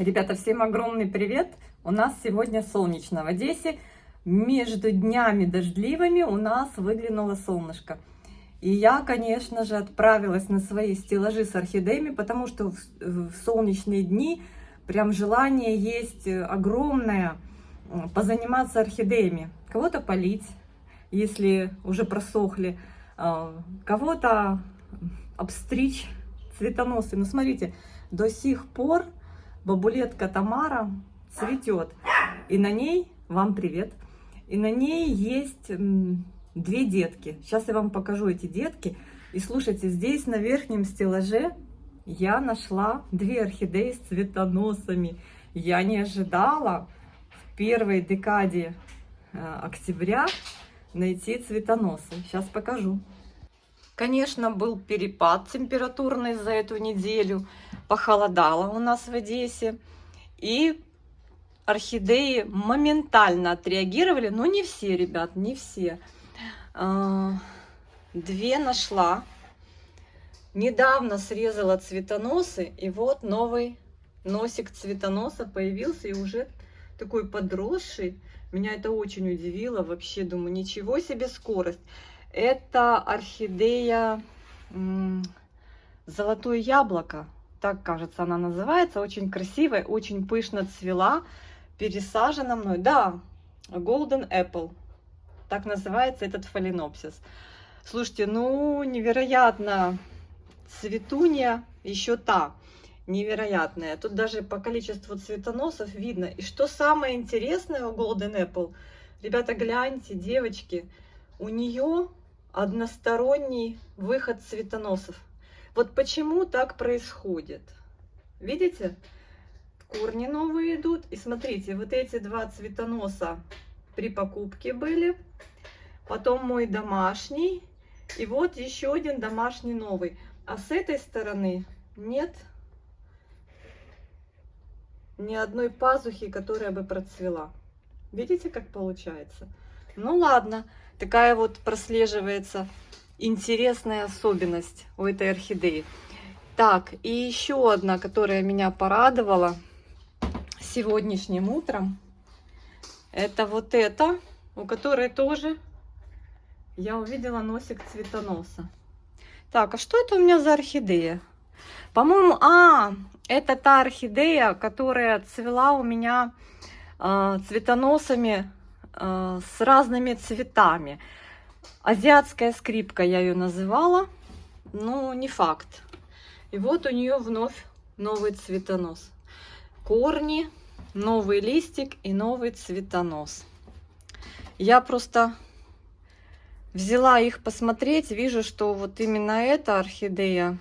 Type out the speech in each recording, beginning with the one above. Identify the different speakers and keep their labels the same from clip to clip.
Speaker 1: Ребята, всем огромный привет! У нас сегодня солнечно в Одессе. Между днями дождливыми у нас выглянуло солнышко. И я, конечно же, отправилась на свои стеллажи с орхидеями, потому что в солнечные дни прям желание есть огромное позаниматься орхидеями. Кого-то полить, если уже просохли, кого-то обстричь цветоносы. Ну, смотрите, до сих пор бабулетка Тамара цветет. И на ней, вам привет, и на ней есть две детки. Сейчас я вам покажу эти детки. И слушайте, здесь на верхнем стеллаже я нашла две орхидеи с цветоносами. Я не ожидала в первой декаде октября найти цветоносы. Сейчас покажу. Конечно, был перепад температурный за эту неделю. Похолодало у нас в Одессе. И орхидеи моментально отреагировали. Но не все, ребят, не все. Две нашла. Недавно срезала цветоносы. И вот новый носик цветоноса появился. И уже такой подросший. Меня это очень удивило. Вообще, думаю, ничего себе скорость. Это орхидея «Золотое яблоко», так, кажется, она называется, очень красивая, очень пышно цвела, пересажена мной, да, Golden Apple, так называется этот фаленопсис. Слушайте, ну, невероятно, цветунья еще та, невероятная, тут даже по количеству цветоносов видно. И что самое интересное у Golden Apple, ребята, гляньте, девочки, у нее односторонний выход цветоносов. Вот почему так происходит. Видите? Корни новые идут. И смотрите, вот эти два цветоноса при покупке были. Потом мой домашний. И вот еще один домашний новый. А с этой стороны нет ни одной пазухи, которая бы процвела. Видите, как получается? Ну ладно. Такая вот прослеживается интересная особенность у этой орхидеи. Так, и еще одна, которая меня порадовала сегодняшним утром. Это вот эта, у которой тоже я увидела носик цветоноса. Так, а что это у меня за орхидея? По-моему, это та орхидея, которая цвела у меня цветоносами с разными цветами. Азиатская скрипка я ее называла, но не факт. И вот у нее вновь новый цветонос. Корни, новый листик и новый цветонос. Я просто взяла их посмотреть, вижу, что вот именно эта орхидея.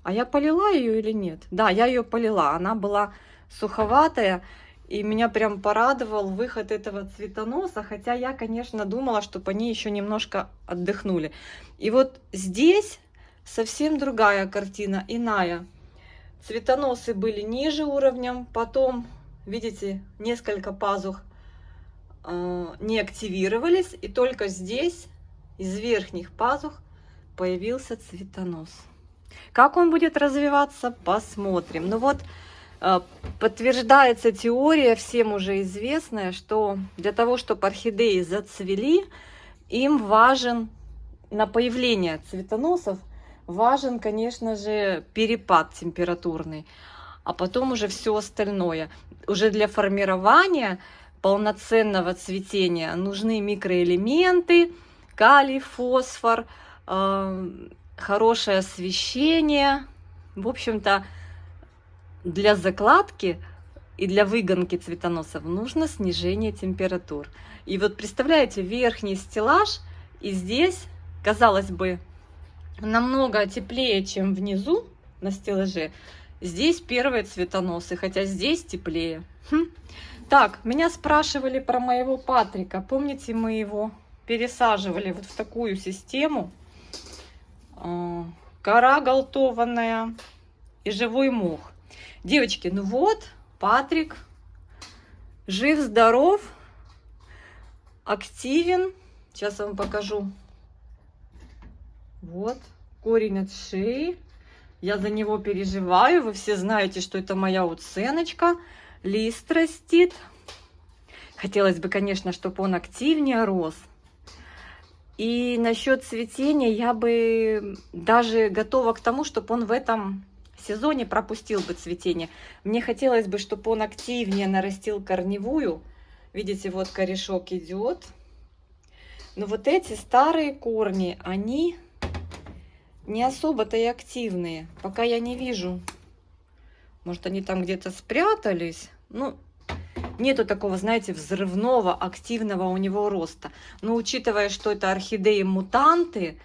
Speaker 1: А я полила ее или нет? Да, я ее полила. Она была суховатая. И меня прям порадовал выход этого цветоноса, хотя я, конечно, думала, что по ней еще немножко отдохнули. И вот здесь совсем другая картина, иная. Цветоносы были ниже уровнем, потом, видите, несколько пазух не активировались, и только здесь, из верхних пазух, появился цветонос. Как он будет развиваться, посмотрим. Ну вот, подтверждается теория, всем уже известная, что для того, чтобы орхидеи зацвели, им важен, на появление цветоносов, важен, конечно же, перепад температурный, а потом уже все остальное. Уже для формирования полноценного цветения нужны микроэлементы, калий, фосфор, хорошее освещение. В общем-то, для закладки и для выгонки цветоносов нужно снижение температур. И вот представляете, верхний стеллаж, и здесь, казалось бы, намного теплее, чем внизу на стеллаже. Здесь первые цветоносы, хотя здесь теплее. Так, меня спрашивали про моего Патрика. Помните, мы его пересаживали вот в такую систему. Кора галтованная и живой мох. Девочки, ну вот, Патрик жив-здоров, активен. Сейчас вам покажу. Вот, корень от шеи. Я за него переживаю. Вы все знаете, что это моя уценочка. Лист растит. Хотелось бы, конечно, чтобы он активнее рос. И насчет цветения я бы даже готова к тому, чтобы он в этом сезоне пропустил бы цветение. Мне хотелось бы, чтобы он активнее нарастил корневую. Видите, вот корешок идет. Но вот эти старые корни, они не особо-то и активные. Пока я не вижу. Может, они там где-то спрятались. Ну, нету такого, знаете, взрывного, активного у него роста. Но учитывая, что это орхидеи-мутанты,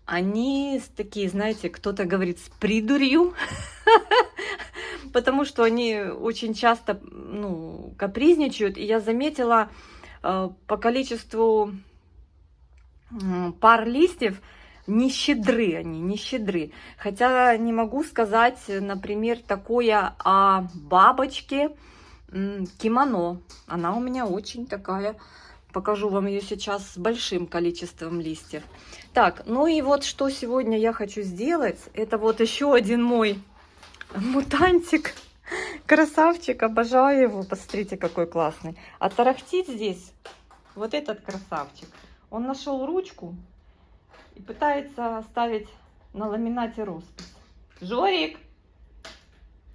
Speaker 1: они такие, знаете, кто-то говорит, с придурью. Потому что они очень часто, ну, капризничают. И я заметила по количеству пар листьев, не щедры они, не щедры. Хотя не могу сказать, например, такое о бабочке кимоно. Она у меня очень такая. Покажу вам ее сейчас с большим количеством листьев. Так, ну и вот что сегодня я хочу сделать. Это вот еще один мой мутантик. Красавчик, обожаю его. Посмотрите, какой классный. А тарахтит здесь вот этот красавчик. Он нашел ручку и пытается оставить на ламинате роспись. Жорик,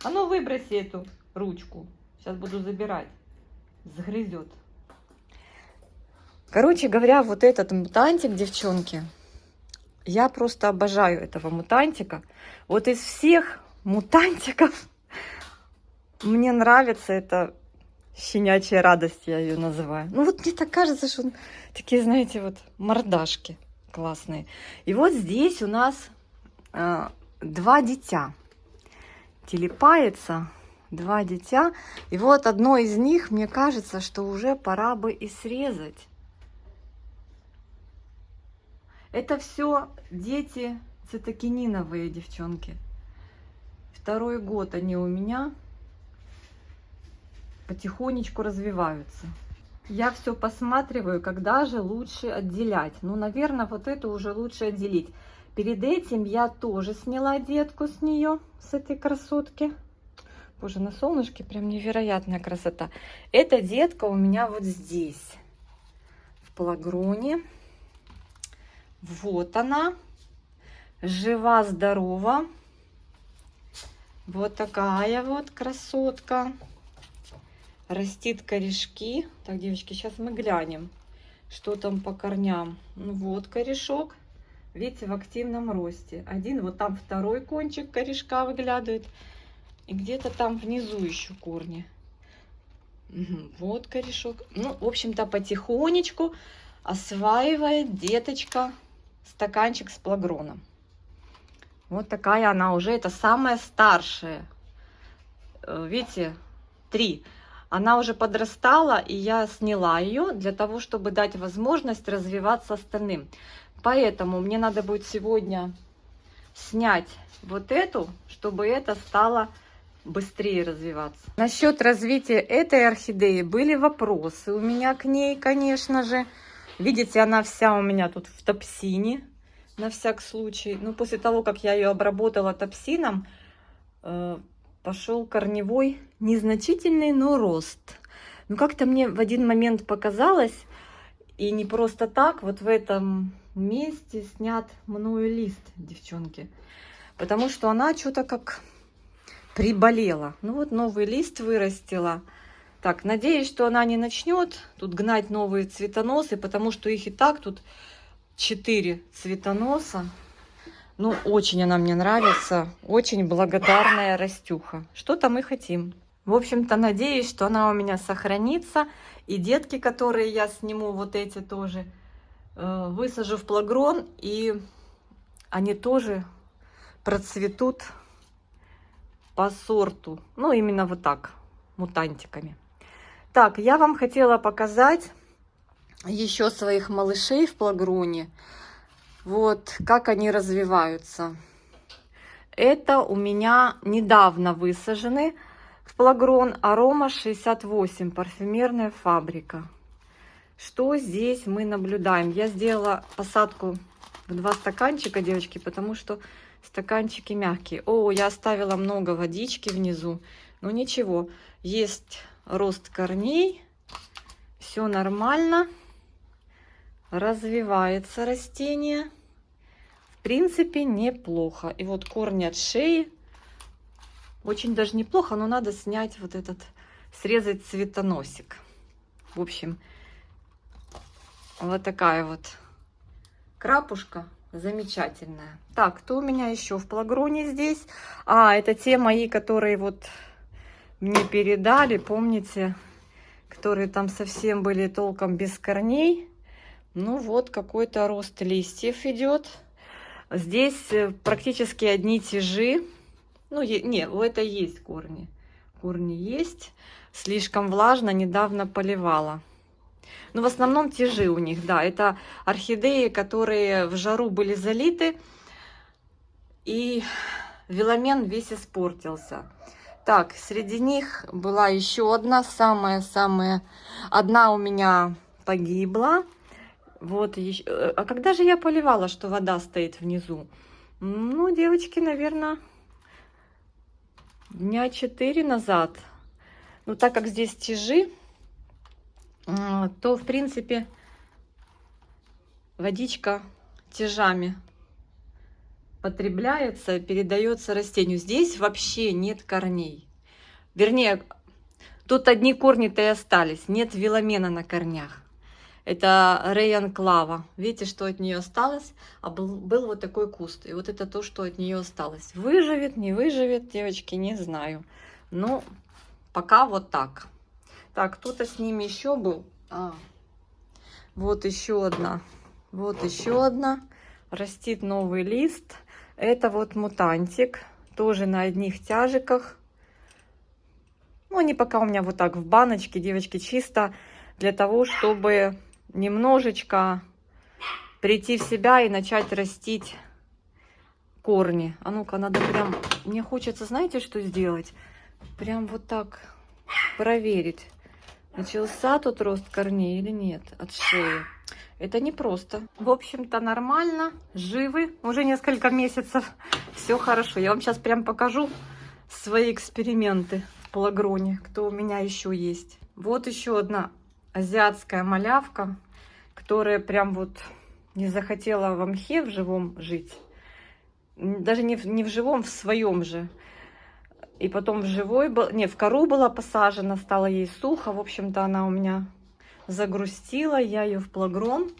Speaker 1: а ну выброси эту ручку. Сейчас буду забирать. Загрызет. Короче говоря, вот этот мутантик, девчонки, я просто обожаю этого мутантика. Вот из всех мутантиков мне нравится эта щенячья радость, я ее называю. Ну вот мне так кажется, что он такие, знаете, вот мордашки классные. И вот здесь у нас два дитя. Телепается два дитя. И вот одно из них, мне кажется, что уже пора бы и срезать. Это все дети цитокининовые, девчонки. 2-й год они у меня потихонечку развиваются. Я все посматриваю, когда же лучше отделять. Ну, наверное, вот это уже лучше отделить. Перед этим я тоже сняла детку с нее, с этой красотки. Боже, на солнышке прям невероятная красота. Эта детка у меня вот здесь, в плагроне. Вот она, жива-здорова. Вот такая вот красотка. Растит корешки. Так, девочки, сейчас мы глянем, что там по корням. Ну, вот корешок. Видите, в активном росте. Один, вот там 2-й кончик корешка выглядывает. И где-то там внизу еще корни. Угу, вот корешок. Ну, в общем-то, потихонечку осваивает деточка стаканчик с плагроном. Вот такая она уже. Это самая старшая. Видите, 3. Она уже подрастала, и я сняла ее для того, чтобы дать возможность развиваться остальным. Поэтому мне надо будет сегодня снять вот эту, чтобы это стало быстрее развиваться. Насчет развития этой орхидеи были вопросы у меня к ней, конечно же. Видите, она вся у меня тут в топсине, на всякий случай. Ну, после того, как я ее обработала топсином, пошел корневой незначительный, но рост. Ну, как-то мне в один момент показалось, и не просто так, вот в этом месте снят мною лист, девчонки. Потому что она что-то как приболела. Ну, вот новый лист вырастила. Так, надеюсь, что она не начнет тут гнать новые цветоносы, потому что их и так тут 4 цветоноса. Ну, очень она мне нравится. Очень благодарная растюха. Что-то мы хотим. В общем-то, надеюсь, что она у меня сохранится. И детки, которые я сниму, вот эти тоже, высажу в плагрон. И они тоже процветут по сорту. Ну, именно вот так, мутантиками. Так, я вам хотела показать еще своих малышей в плагроне. Вот, как они развиваются. Это у меня недавно высажены в плагрон Арома 68, парфюмерная фабрика. Что здесь мы наблюдаем? Я сделала посадку в 2 стаканчика, девочки, потому что Стаканчики мягкие. О, я оставила много водички внизу. Но ничего, есть рост корней. Все нормально. Развивается растение. В принципе, неплохо. И вот корни от шеи. Очень даже неплохо, но надо снять вот этот, срезать цветоносик. В общем, вот такая вот крапушка замечательная. Так, кто у меня еще в плагроне здесь? А, это те мои, которые вот мне передали, помните, которые там совсем были толком без корней. Ну вот, какой-то рост листьев идет. Здесь практически одни тяжи. Ну, не, у этой есть корни. Корни есть. Слишком влажно, недавно поливала. Но в основном тяжи у них, да. Это орхидеи, которые в жару были залиты. И веломен весь испортился. Так, среди них была еще одна, самая-самая. Одна у меня погибла. Вот еще. А когда же я поливала, что вода стоит внизу? Ну, девочки, наверное, дня 4 назад. Ну, так как здесь тяжи, то, в принципе, водичка тяжами потребляется, передается растению. Здесь вообще нет корней. Вернее, тут одни корни-то и остались. Нет веломена на корнях. Это Рейан Клава. Видите, что от нее осталось? А был вот такой куст. И вот это то, что от нее осталось. Выживет, не выживет, девочки, не знаю. Ну, пока вот так. Так, кто-то с ними еще был. Вот еще одна. Вот еще одна. Растит новый лист. Это вот мутантик. Тоже на одних тяжиках. Ну, они пока у меня вот так в баночке, девочки, чисто для того, чтобы немножечко прийти в себя и начать растить корни. А ну-ка, надо прям... Мне хочется, знаете, что сделать? Прям вот так проверить, начался тут рост корней или нет от шеи. Это непросто. В общем-то, нормально, живы. Уже несколько месяцев. Все хорошо. Я вам сейчас прям покажу свои эксперименты в плагроне, кто у меня еще есть. Вот еще одна азиатская малявка, которая прям вот не захотела в мхе в живом жить. Даже не в живом, в своем же. И потом в живой, в кору была посажена, стало ей сухо. В общем-то, она у меня загрустила. Я ее в плагрон.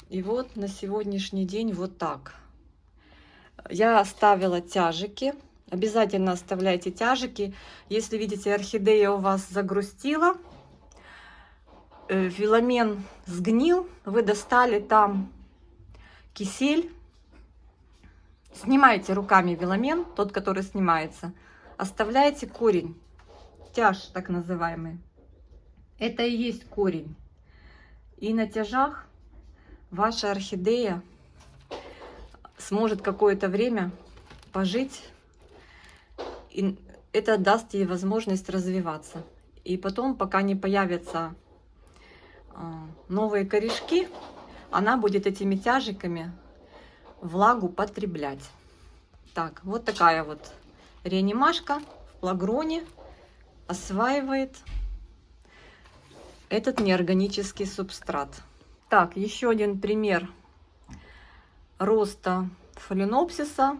Speaker 1: И вот на сегодняшний день вот так. Я оставила тяжики. Обязательно оставляйте тяжики. Если видите, орхидея у вас загрустила, веломен сгнил, вы достали там кисель, снимайте руками веломен, тот, который снимается, оставляете корень, тяж так называемый. Это и есть корень. И на тяжах ваша орхидея сможет какое-то время пожить, и это даст ей возможность развиваться. И потом, пока не появятся новые корешки, она будет этими тяжиками влагу потреблять. Так, вот такая вот реанимашка в плагроне осваивает этот неорганический субстрат. Так, еще один пример роста фаленопсиса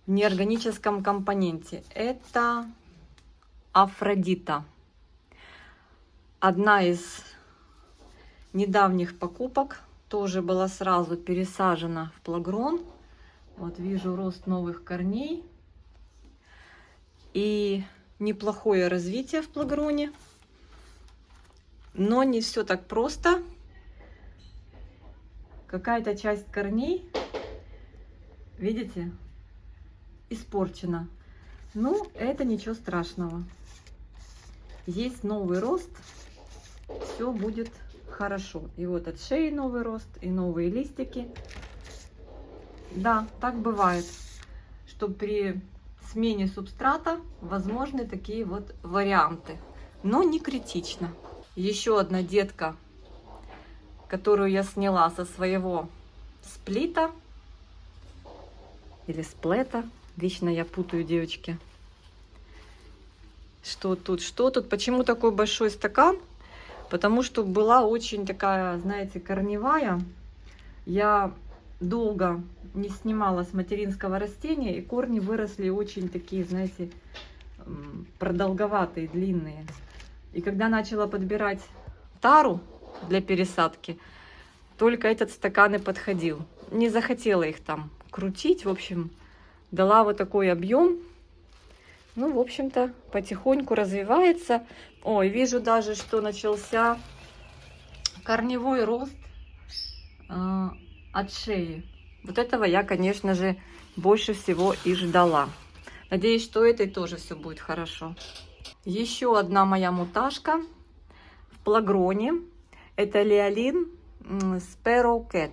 Speaker 1: в неорганическом компоненте. Это Афродита. Одна из недавних покупок, тоже была сразу пересажена в плагрон. Вот вижу рост новых корней и неплохое развитие в плагроне. Но не все так просто. Какая-то часть корней, видите, испорчена. Ну, это ничего страшного. Есть новый рост, все будет хорошо. И вот от шеи новый рост, и новые листики. Да, так бывает, что при смене субстрата возможны такие вот варианты. Но не критично. Еще одна детка, которую я сняла со своего сплита. или сплета. Вечно я путаю, девочки. Что тут, что тут? Почему такой большой стакан? Потому что была очень такая, знаете, корневая. Я долго не снимала с материнского растения, и корни выросли очень такие, знаете, продолговатые, длинные. И когда начала подбирать тару для пересадки, только этот стакан и подходил. Не захотела их там крутить, в общем, дала вот такой объем. Ну, в общем-то, потихоньку развивается. Ой, вижу даже, что начался корневой рост от шеи. Вот этого я, конечно же, больше всего и ждала. Надеюсь, что этой тоже все будет хорошо. Еще одна моя муташка в плагроне. Это Леолин Sparrow Cat.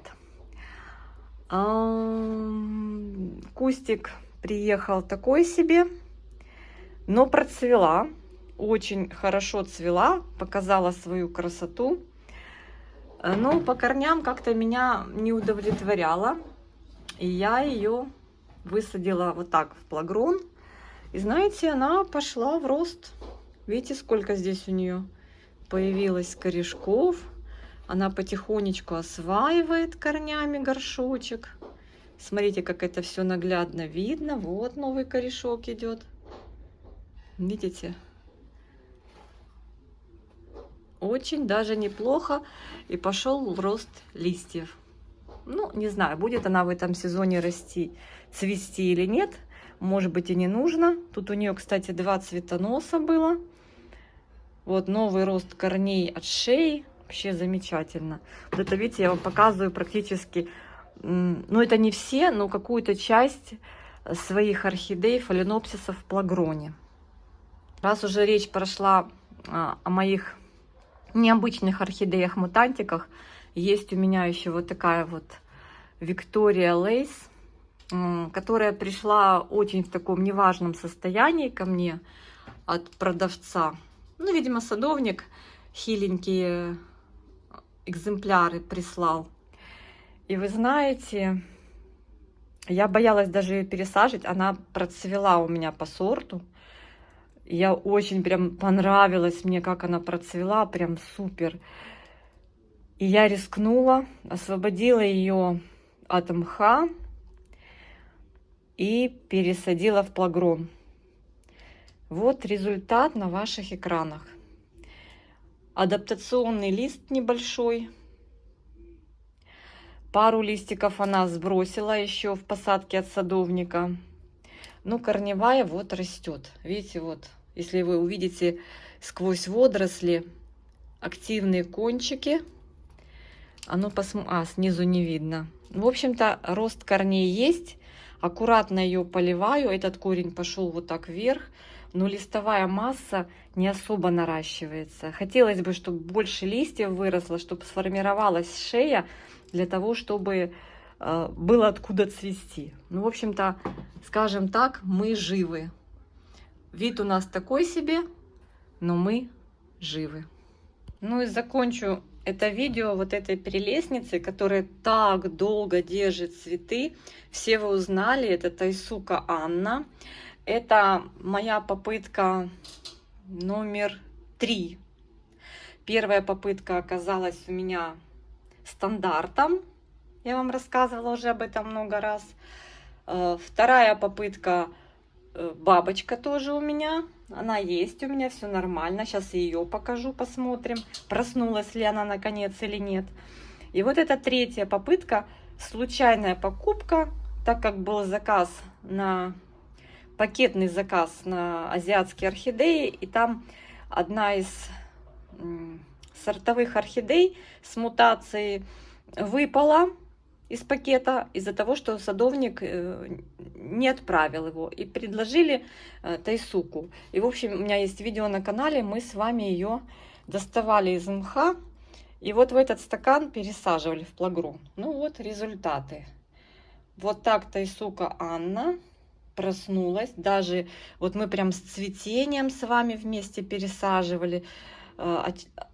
Speaker 1: Кустик приехал такой себе, но процвела. Очень хорошо цвела, показала свою красоту. Но по корням как-то меня не удовлетворяла. И я ее высадила вот так в плагрон. И знаете, она пошла в рост. Видите, сколько здесь у нее появилось корешков. Она потихонечку осваивает корнями горшочек. Смотрите, как это все наглядно видно. Вот новый корешок идет. Видите? Очень даже неплохо. И пошел в рост листьев. Ну, не знаю, будет она в этом сезоне расти, цвести или нет. Может быть, и не нужно. Тут у нее, кстати, 2 цветоноса было. Вот новый рост корней от шеи. Вообще замечательно. Вот это, видите, я вам показываю практически, ну, это не все, но какую-то часть своих орхидей, фаленопсисов в плагроне. Раз уже речь прошла о моих необычных орхидеях-мутантиках, есть у меня еще вот такая вот Виктория Лейс, которая пришла очень в таком неважном состоянии ко мне от продавца. Ну, видимо, садовник хиленькие экземпляры прислал. И вы знаете, я боялась даже ее пересаживать. Она процвела у меня по сорту. Я очень прям понравилась мне, как она процвела. Прям супер. И я рискнула, освободила ее от мха и пересадила в плагрон. Вот результат на ваших экранах. Адаптационный лист небольшой. Пару листиков она сбросила еще в посадке от садовника. Ну, корневая вот растет. Видите, вот, если вы увидите сквозь водоросли активные кончики, оно снизу не видно. В общем-то, рост корней есть. Аккуратно ее поливаю. Этот корень пошел вот так вверх. Но листовая масса не особо наращивается. Хотелось бы, чтобы больше листьев выросло, чтобы сформировалась шея, для того, чтобы было откуда цвести. Ну, в общем-то, скажем так, мы живы. Вид у нас такой себе, но мы живы. Ну и закончу это видео вот этой прелестницей, которая так долго держит цветы. Все вы узнали, это Тайсука Анна. Это моя попытка номер 3. Первая попытка оказалась у меня стандартом. Я вам рассказывала уже об этом много раз. Вторая попытка бабочка тоже у меня. Она есть у меня, все нормально. Сейчас ее покажу, посмотрим, проснулась ли она наконец или нет. И вот эта третья попытка, случайная покупка, так как был заказ на пакетный заказ на азиатские орхидеи, и там одна из сортовых орхидей с мутацией выпала из пакета из-за того, что садовник не отправил его, и предложили Тайсуку. И, в общем, у меня есть видео на канале, мы с вами ее доставали из мха, и вот в этот стакан пересаживали в плагрон. Ну вот результаты. Вот так Тайсука Анна проснулась. Даже вот мы прям с цветением с вами вместе пересаживали,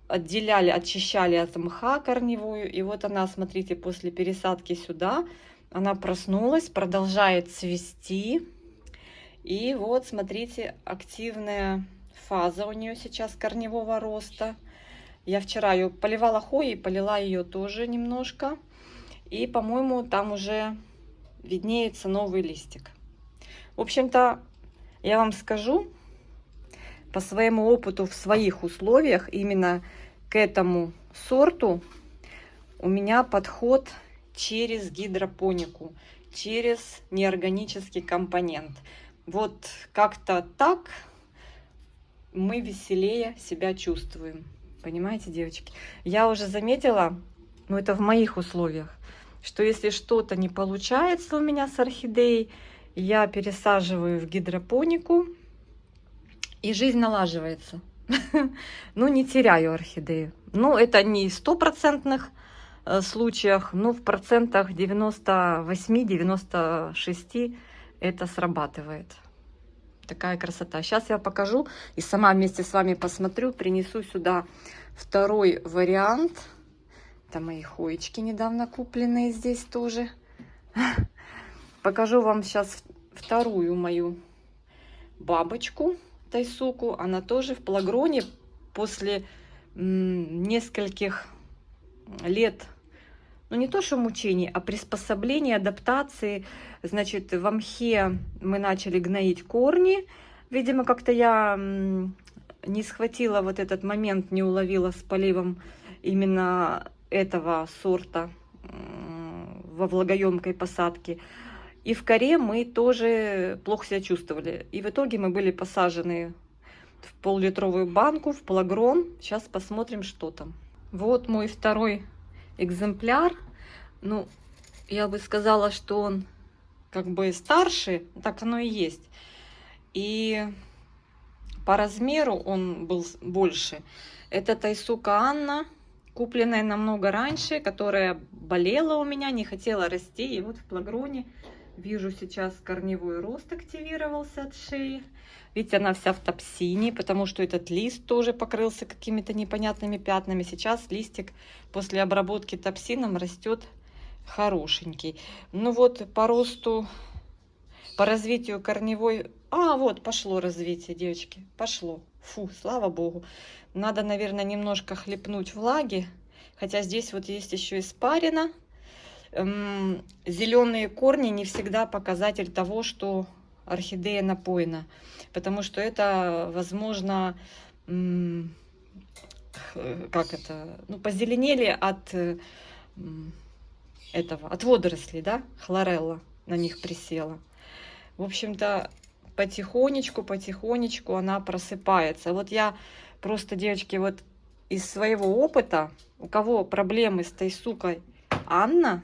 Speaker 1: отделяли, очищали от мха корневую. И вот она, смотрите, после пересадки сюда Она проснулась, продолжает цвести. И вот, смотрите, активная фаза у нее сейчас корневого роста. Я вчера ее поливала хвоей, полила ее тоже немножко. И, по-моему, там уже виднеется новый листик. В общем-то, я вам скажу, по своему опыту в своих условиях, именно к этому сорту у меня подход через гидропонику, через неорганический компонент. Вот как-то так мы веселее себя чувствуем. Понимаете, девочки? Я уже заметила, ну это в моих условиях, что если что-то не получается у меня с орхидеей, я пересаживаю в гидропонику, и жизнь налаживается. Ну, не теряю орхидею. Ну, это не в 100% случаях, но в процентах 98-96 это срабатывает. Такая красота. Сейчас я покажу и сама вместе с вами посмотрю, принесу сюда второй вариант. Это мои хоечки недавно купленные здесь тоже. Покажу вам сейчас вторую мою бабочку тайсуку. Она тоже в плагроне после нескольких лет, ну не то что мучений, а приспособления, адаптации. Значит, в мхе мы начали гноить корни. Видимо, как-то я не схватила вот этот момент, не уловила с поливом именно этого сорта во влагоемкой посадке. И в коре мы тоже плохо себя чувствовали. И в итоге мы были посажены в пол-литровую банку, в плагрон. Сейчас посмотрим, что там. Вот мой второй экземпляр. Ну, я бы сказала, что он как бы старше, так оно и есть. И по размеру он был больше. Это Тайсука Анна, купленная намного раньше, которая болела у меня, не хотела расти. И вот в плагроне вижу, сейчас корневой рост активировался от шеи. Видите, она вся в топсине, потому что этот лист тоже покрылся какими-то непонятными пятнами. Сейчас листик после обработки топсином растет хорошенький. Ну вот по росту, по развитию корневой... А, вот пошло развитие, девочки, пошло. Фу, слава богу. Надо, наверное, немножко хлепнуть влаги. Хотя здесь вот есть еще испарина. Зеленые корни не всегда показатель того, что орхидея напоена. Потому что это, возможно, как это, ну, позеленели от этого, от водорослей, да, хлорелла на них присела. В общем-то, потихонечку она просыпается. Вот я просто, девочки, вот из своего опыта, у кого проблемы с Тайсукой Анна,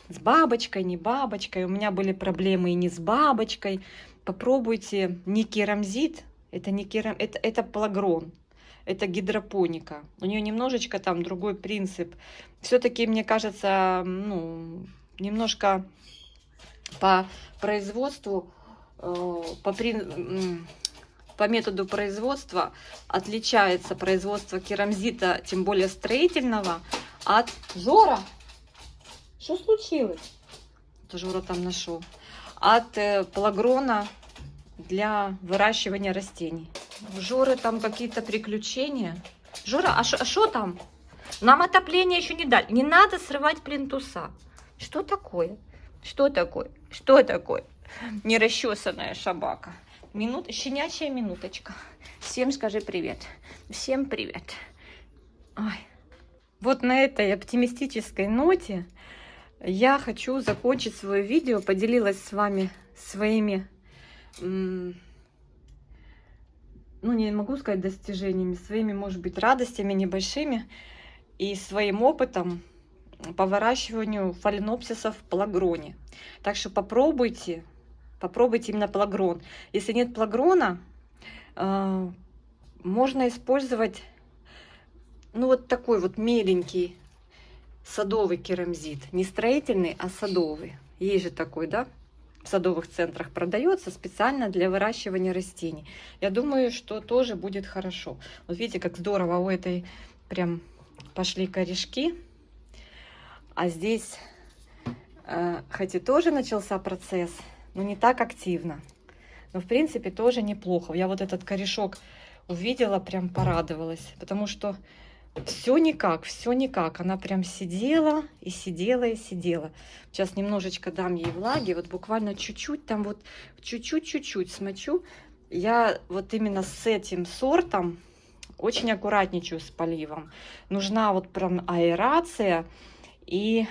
Speaker 1: с бабочкой, не бабочкой, у меня были проблемы и не с бабочкой, попробуйте не керамзит, это не керам, это плагрон. Это гидропоника. У нее немножечко там другой принцип. Все-таки, мне кажется, ну, немножко по производству, по методу производства отличается производство керамзита, тем более строительного, от Жора. Что случилось? Это Жора там нашел. От плагрона для выращивания растений. У Жоры там какие-то приключения. Жора, а что там? Нам отопление еще не дали. Не надо срывать плинтуса. Что такое? Что такое? Что такое? Нерасчесанная собака. Щенячья минуточка. Всем скажи привет. Всем привет. Ой. Вот на этой оптимистической ноте я хочу закончить свое видео. Поделилась с вами своими... ну, не могу сказать достижениями, своими, может быть, радостями небольшими и своим опытом по выращиванию фаленопсисов в плагроне. Так что попробуйте именно плагрон. Если нет плагрона, можно использовать, ну, вот такой вот меленький садовый керамзит. Не строительный, а садовый. Есть же такой, да? В садовых центрах продается специально для выращивания растений. Я думаю, что тоже будет хорошо. Вот видите, как здорово у этой прям пошли корешки. А здесь хоть и тоже начался процесс, но не так активно. Но, в принципе, тоже неплохо. Я вот этот корешок увидела, прям порадовалась, потому что все никак. Она прям сидела и сидела и сидела. Сейчас немножечко дам ей влаги, вот буквально чуть-чуть, там вот чуть-чуть смочу. Я вот именно с этим сортом очень аккуратничаю с поливом. Нужна вот прям аэрация, и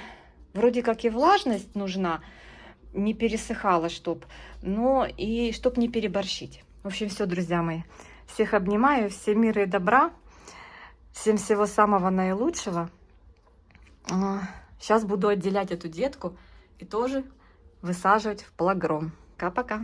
Speaker 1: вроде как и влажность нужна, не пересыхала, но и чтоб не переборщить. В общем, все, друзья мои. Всех обнимаю, всем мира и добра. Всем всего самого наилучшего. Сейчас буду отделять эту детку и тоже высаживать в плагрон. Пока-пока.